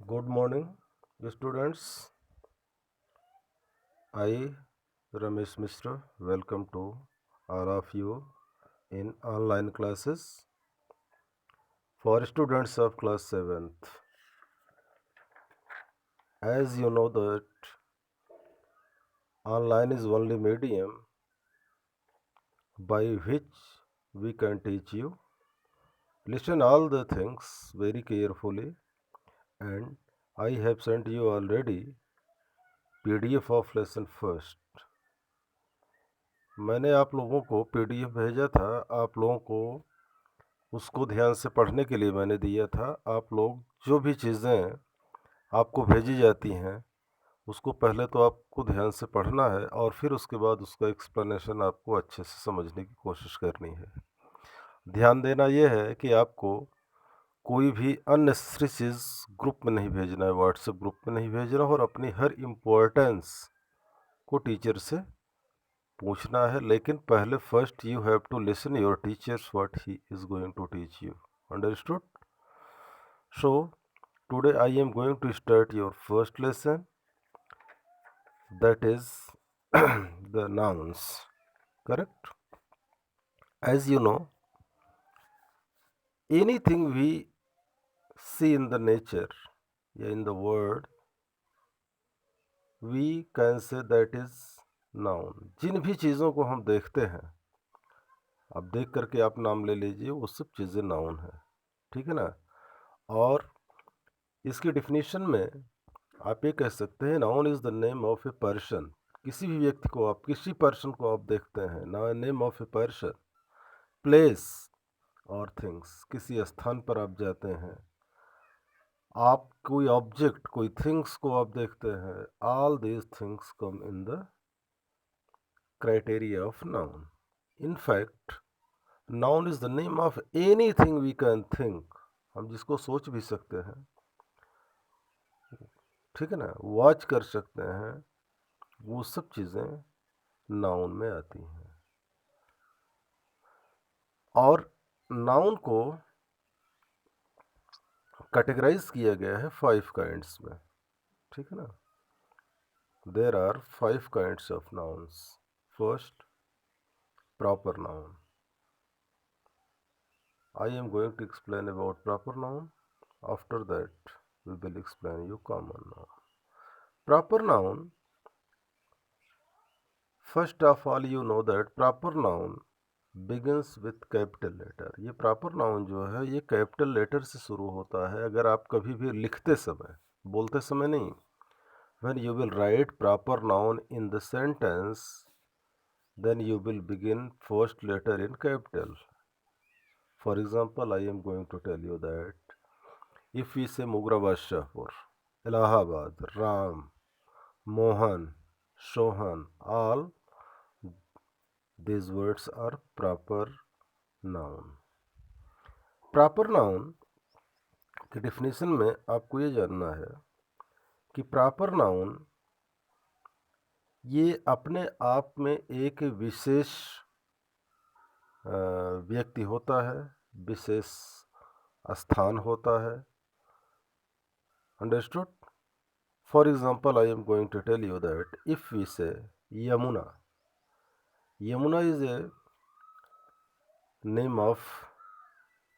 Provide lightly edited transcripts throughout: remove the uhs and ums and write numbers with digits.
Good morning, students. I, Ramesh Mishra, welcome to all of you in online classes for students of class 7th. As you know that online is only medium by which we can teach you. Listen all the things very carefully, and I have sent you already PDF of lesson first. मैंने आप लोगों को PDF भेजा था, आप लोगों को उसको ध्यान से पढ़ने के लिए मैंने दिया था। आप लोग जो भी चीज़ें आपको भेजी जाती हैं उसको पहले तो आपको ध्यान से पढ़ना है और फिर उसके बाद उसका एक्सप्लेनेशन आपको अच्छे से समझने की कोशिश करनी है। ध्यान देना यह है कि आपको कोई भी अननेसेसरी चीज़ ग्रुप में नहीं भेजना है, व्हाट्सएप ग्रुप में नहीं भेजना और अपनी हर इम्पोर्टेंस को टीचर से पूछना है। लेकिन पहले first you have to listen your teachers what he is going to teach you. Understood? So today I am going to start your first lesson, that is the nouns. Correct? As you know, anything we see in the nature, in the world, we can say that is noun. जिन भी चीज़ों को हम देखते हैं, अब देख करके आप नाम ले लीजिए, वो सब चीज़ें नाउन है। ठीक है ना? और इसकी डिफिनीशन में आप ये कह सकते हैं, noun is the name of a person. किसी भी व्यक्ति को आप, किसी पर्सन को आप देखते हैं, ना name of a person, place और थिंग्स, किसी स्थान पर आप जाते हैं, आप कोई ऑब्जेक्ट, कोई थिंग्स को आप देखते हैं, all these things come in the criteria of noun. In fact noun is the name of any thing we can think, हम जिसको सोच भी सकते हैं, ठीक है ना, वॉच कर सकते हैं, वो सब चीज़ें नाउन में आती हैं। और नाउन को कैटेगराइज किया गया है 5 काइंड्स में। ठीक है ना? There are 5 kinds of nouns. First, proper noun. I am going to explain about proper noun, after that we will explain you common noun. Proper noun, first of all you know that proper noun begins with capital letter. ये proper noun जो है ये capital letter से शुरू होता है। अगर आप कभी भी लिखते समय, बोलते समय नहीं, when you will write proper noun in the sentence, then you will begin first letter in capital. For example, I am going to tell you that if we say Mughrabad Shahpur, Allahabad, Ram, Mohan, Sohan, all these words are proper noun. Proper noun की definition में आपको ये जानना है कि proper noun ये अपने आप में एक विशेष व्यक्ति होता है, विशेष स्थान होता है। Understood? For example, I am going to tell you that if we say Yamuna, Yamuna is a name of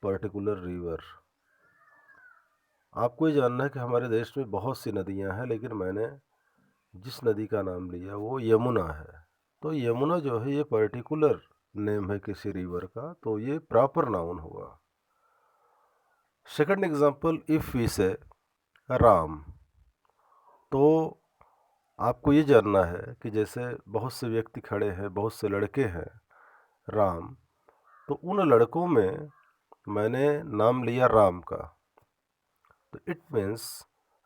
particular river. आपको ये जानना है कि हमारे देश में बहुत सी नदियां हैं, लेकिन मैंने जिस नदी का नाम लिया वो यमुना है। तो यमुना जो है ये पर्टिकुलर नेम है किसी रिवर का, तो ये प्रॉपर नाउन होगा। सेकंड एग्जांपल, इफ वी से राम, तो आपको ये जानना है कि जैसे बहुत से व्यक्ति खड़े हैं, बहुत से लड़के हैं, राम, तो उन लड़कों में मैंने नाम लिया राम का, तो it means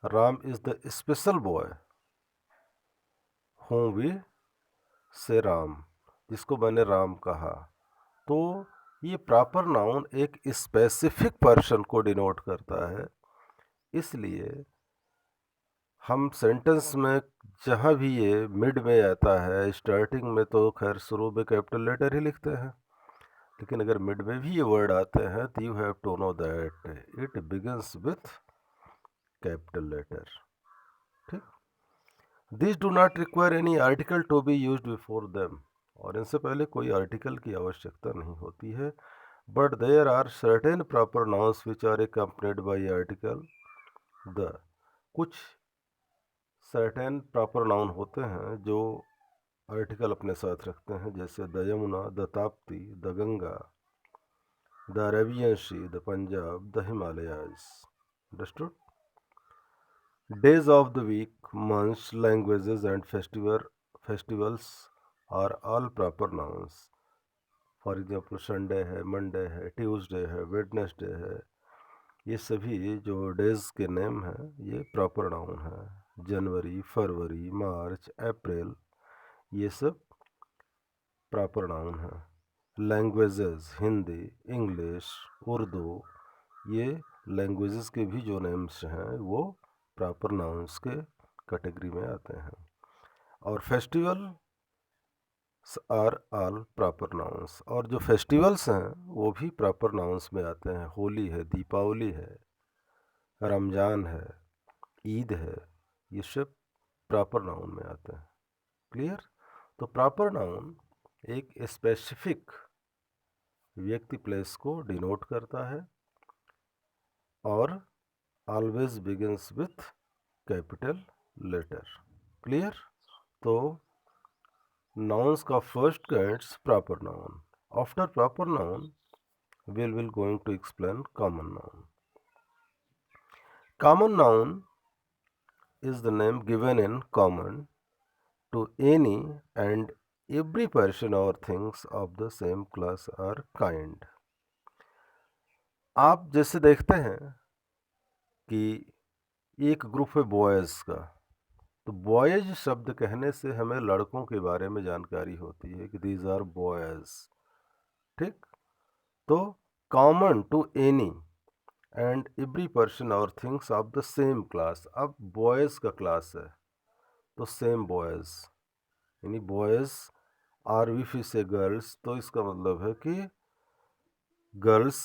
Ram is the special boy हूँ वी से राम, जिसको मैंने राम कहा। तो ये प्रॉपर नाउन एक स्पेसिफिक पर्सन को डिनोट करता है। इसलिए हम सेंटेंस में जहाँ भी ये मिड में आता है, स्टार्टिंग में तो खैर शुरू में कैपिटल लेटर ही लिखते हैं, लेकिन अगर मिड में भी ये वर्ड आते हैं तो you have to know that it begins with capital letter. ठीक, this do not require any article to be used before them, और इनसे पहले कोई आर्टिकल की आवश्यकता नहीं होती है। But there are certain proper nouns which are accompanied by article the, कुछ सर्टेन प्रॉपर नाउन होते हैं जो आर्टिकल अपने साथ रखते हैं, जैसे the Yamuna, the Tapti, the Ganga, the Arabian Sea, the Punjab, the Himalayas. Understood? Days of the week, months, languages and festivals are all proper nouns. For example Sunday है, मंडे है, ट्यूसडे है, वेडनेसडे है, ये सभी जो डेज के नेम हैं ये प्रॉपर नाउन है। जनवरी, फरवरी, मार्च, अप्रैल, ये सब प्रॉपर नाउन है। लैंग्वेजेस, हिंदी, इंग्लिश, उर्दू, ये लैंग्वेजेस के भी जो नेम्स हैं वो प्रॉपर नाउन्स के कैटेगरी में आते हैं। और festival are all proper nouns, और जो फेस्टिवल्स हैं वो भी प्रॉपर नाउन्स में आते हैं। होली है, दीपावली है, रमज़ान है, ईद है, ये सब प्रॉपर नाउन में आते हैं। क्लियर? तो प्रॉपर नाउन एक स्पेसिफिक व्यक्ति प्लेस को डिनोट करता है और always begins with capital letter. Clear? तो nouns का first gets proper noun. After proper noun, we will going to explain common noun. Common noun is the name given in common to any and every person or things of the same class or kind. आप जैसे देखते हैं कि एक group है boys का, तो boys शब्द कहने से हमें लड़कों के बारे में जानकारी होती है कि दीज आर बॉयज़। ठीक, तो common to any and every person और things of the same class. अब बॉयज़ का क्लास है तो सेम बॉयज़, यानी बॉयज़ आर वी फिर से गर्ल्स, तो इसका मतलब है कि गर्ल्स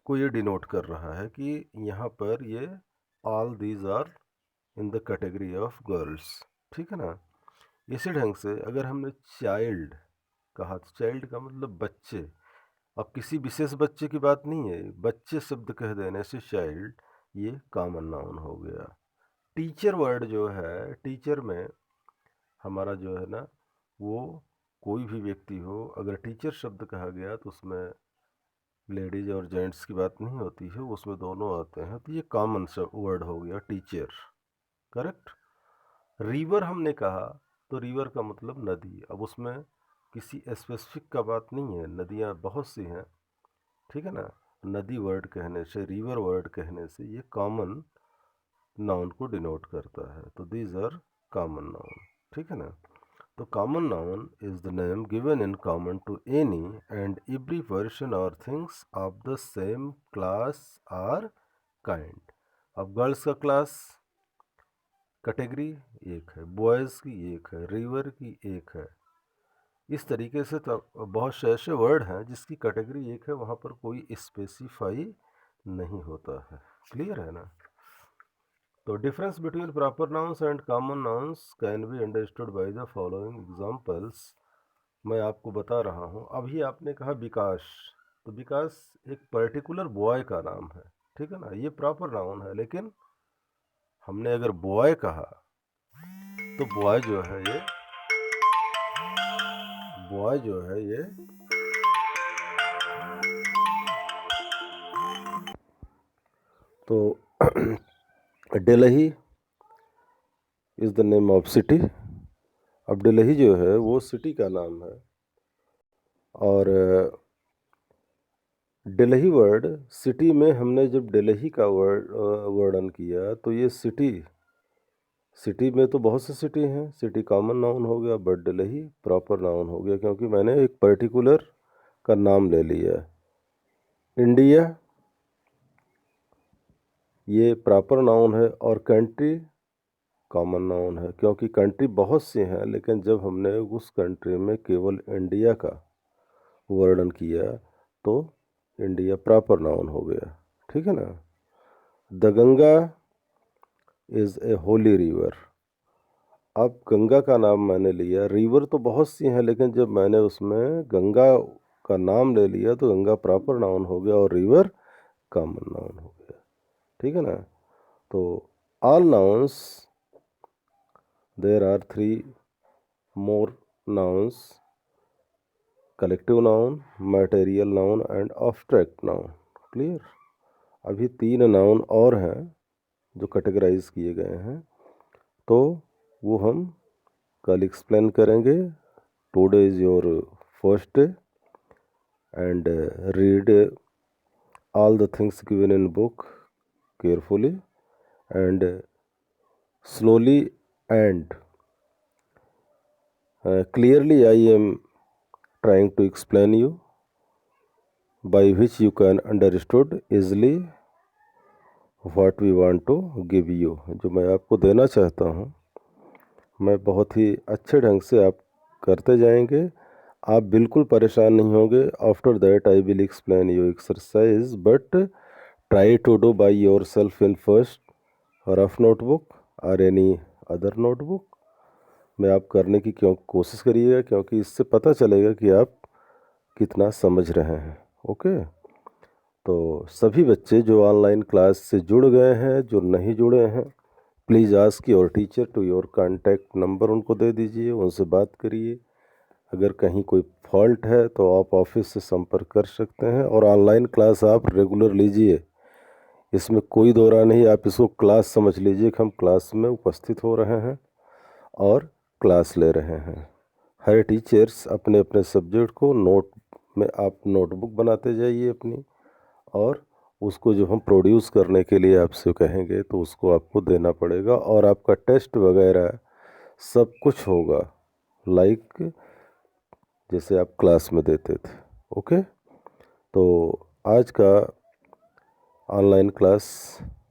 को ये डिनोट कर रहा है कि यहाँ पर ये all these are in the category of girls. ठीक है ना? इसी ढंग से अगर हमने चाइल्ड कहा तो चाइल्ड का मतलब बच्चे। अब किसी विशेष बच्चे की बात नहीं है, बच्चे शब्द कह देने से चाइल्ड ये कॉमन नाउन हो गया। टीचर वर्ड जो है, टीचर में हमारा जो है ना वो कोई भी व्यक्ति हो, अगर टीचर शब्द कहा गया तो उसमें लेडीज और जेंट्स की बात नहीं होती है, उसमें दोनों आते हैं, तो ये कॉमन वर्ड हो गया टीचर। करेक्ट? रिवर हमने कहा तो रिवर का मतलब नदी। अब उसमें किसी स्पेसिफिक का बात नहीं है, नदियाँ बहुत सी हैं। ठीक है ना? नदी वर्ड कहने से, रिवर वर्ड कहने से ये कॉमन नाउन को डिनोट करता है, तो दीज आर कॉमन नाउन। ठीक है ना? तो common noun is the name given in common to any and every person और things of the same class और काइंड। अब गर्ल्स का क्लास कैटेगरी एक है, बॉयज़ की एक है, रिवर की एक है। इस तरीके से तो बहुत से ऐसे वर्ड हैं जिसकी कैटेगरी एक है, वहाँ पर कोई स्पेसिफाई नहीं होता है। क्लियर है ना? तो difference between proper nouns and common nouns can be understood by the following examples. मैं आपको बता रहा हूँ। अभी आपने कहा विकास, तो विकास एक पर्टिकुलर बॉय का नाम है। ठीक है ना? ये प्रॉपर नाउन है, लेकिन हमने अगर बॉय कहा तो बॉय जो है ये तो Delhi is the name of city. अब डेलही जो है वो सिटी का नाम है, और डेलही वर्ड सिटी में हमने जब डेलही का वर्णन किया तो ये सिटी में तो बहुत सी सिटी हैं, सिटी कॉमन नाउन हो गया, बट डेलही प्रॉपर नाउन हो गया क्योंकि मैंने एक पर्टिकुलर का नाम ले लिया। इंडिया ये प्रॉपर नाउन है, और कंट्री कॉमन नाउन है क्योंकि कंट्री बहुत सी हैं, लेकिन जब हमने उस कंट्री में केवल इंडिया का वर्णन किया तो इंडिया प्रॉपर नाउन हो गया। ठीक है ना। The Ganga is a Holi river. अब गंगा का नाम मैंने लिया, रिवर तो बहुत सी हैं, लेकिन जब मैंने उसमें गंगा का नाम ले लिया तो गंगा प्रॉपर नाउन हो गया और रिवर कॉमन नाउन हो गया, ठीक है ना। तो all nouns, there are 3 more nouns: collective noun, material noun and abstract noun. Clear. अभी 3 नाउन और हैं जो कैटेगराइज किए गए हैं, तो वो हम कल एक्सप्लेन करेंगे। Today is your first day and read all the things given in book carefully and slowly and clearly. I am trying to explain you by which you can understood easily what we want to give you. जो मैं आपको देना चाहता हूँ मैं बहुत ही अच्छे ढंग से आप करते जाएंगे, आप बिल्कुल परेशान नहीं होंगे। After that I will explain you exercise, but try to do by yourself in first rough notebook और एनी अदर नोटबुक में आप करने की कोशिश करिएगा, क्योंकि इससे पता चलेगा कि आप कितना समझ रहे हैं। ओके। तो सभी बच्चे जो ऑनलाइन क्लास से जुड़ गए हैं, जो नहीं जुड़े हैं, please ask your teacher to your contact number उनको दे दीजिए, उनसे बात करिए। अगर कहीं कोई फॉल्ट है तो आप ऑफिस से संपर्क कर सकते हैं। और ऑनलाइन क्लास आप रेगुलर लीजिए, इसमें कोई दो राय नहीं। आप इसको क्लास समझ लीजिए कि हम क्लास में उपस्थित हो रहे हैं और क्लास ले रहे हैं। हर टीचर्स अपने अपने सब्जेक्ट को नोट में आप नोटबुक बनाते जाइए अपनी, और उसको जो हम प्रोड्यूस करने के लिए आपसे कहेंगे तो उसको आपको देना पड़ेगा, और आपका टेस्ट वगैरह सब कुछ होगा लाइक जैसे आप क्लास में देते थे। ओके। तो आज का ऑनलाइन क्लास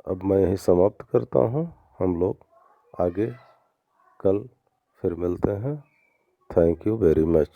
अब मैं यहीं समाप्त करता हूँ। हम लोग आगे कल फिर मिलते हैं। Thank you very much.